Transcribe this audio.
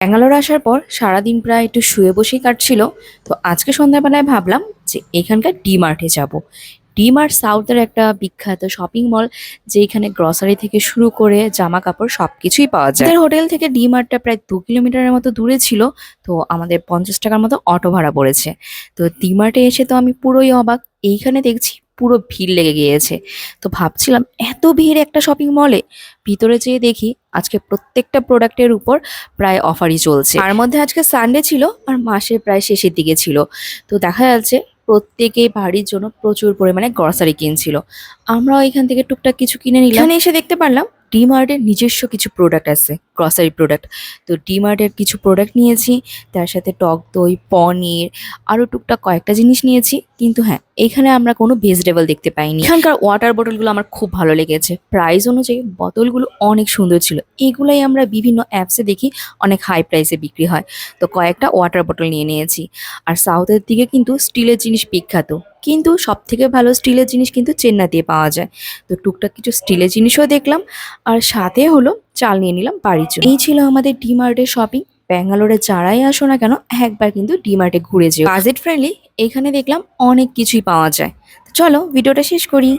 ব্যাঙ্গালোর আসার পর সারাদিন প্রায় একটু শুয়ে বসেই কাটছিল। তো আজকে সন্ধ্যাবেলায় ভাবলাম যে এখানকার ডি-মার্টে যাব। ডি-মার্ট সাউথের একটা বিখ্যাত শপিং মল, যেখানে গ্রসারি থেকে শুরু করে জামা কাপড় সবকিছুই পাওয়া যায়। আমাদের হোটেল থেকে ডি-মার্টটা প্রায় 2 কিলোমিটারের মতো দূরে ছিল। তো আমাদের 50 টাকার মতো অটো ভাড়া পড়েছে। তো ডি-মার্টে এসে তো আমি পুরোই অবাক। এইখানে দেখছি পুরো ভিড় লেগে গিয়েছে। তো ভাবছিলাম এত ভিড় একটা শপিং মলে। ভিতরে যেয়ে দেখি আজকে প্রত্যেকটা প্রোডাক্টের উপর প্রায় অফারই চলছে। তার মধ্যে আজকে সানডে ছিল আর মাসের প্রায় শেষের দিকে ছিল। তো দেখা যাচ্ছে প্রত্যেকেই বাড়ির জন্য প্রচুর পরিমাণে গ্রসারি কিনছিল। আমরাও এখান থেকে টুকটাক কিছু কিনে নিলাম। এখানে এসে দেখতে পারলাম ডি-মার্টের নিজস্ব কিছু প্রোডাক্ট আছে, গ্রসারি প্রোডাক্ট। তো ডি-মার্টের কিছু প্রোডাক্ট নিয়েছি, তার সাথে টক দই, পনির, আরও টুকটাক কয়েকটা জিনিস নিয়েছি। কিন্তু হ্যাঁ, এখানে আমরা কোনো ভেজিটেবল দেখতে পাইনি। এখানকার ওয়াটার বোতলগুলো আমার খুব ভালো লেগেছে। প্রাইস অনুযায়ী বোতলগুলো অনেক সুন্দর ছিল। এগুলাই আমরা বিভিন্ন অ্যাপসে দেখি অনেক হাই প্রাইসে বিক্রি হয়। তো কয়েকটা ওয়াটার বোতল নিয়ে নিয়েছি। আর সাউথের দিকে কিন্তু স্টিলের জিনিস বিখ্যাত, কিন্তু সব থেকে ভালো স্টিলের জিনিস কিন্তু চেন্নাইতে পাওয়া যায়। তো টুকটাক কিছু স্টিলের জিনিসও দেখলাম, আর সাথে হলো চাল নিয়ে নিলাম বাড়ির জন্য। এই ছিল আমাদের ডি-মার্টের শপিং। ব্যাঙ্গালোরে যারাই আসো না কেন, একবার কিন্তু ডি-মার্টে ঘুরে যেও। বাজেট ফ্রেন্ডলি, এখানে দেখলাম অনেক কিছুই পাওয়া যায়। তো চলো ভিডিওটা শেষ করি।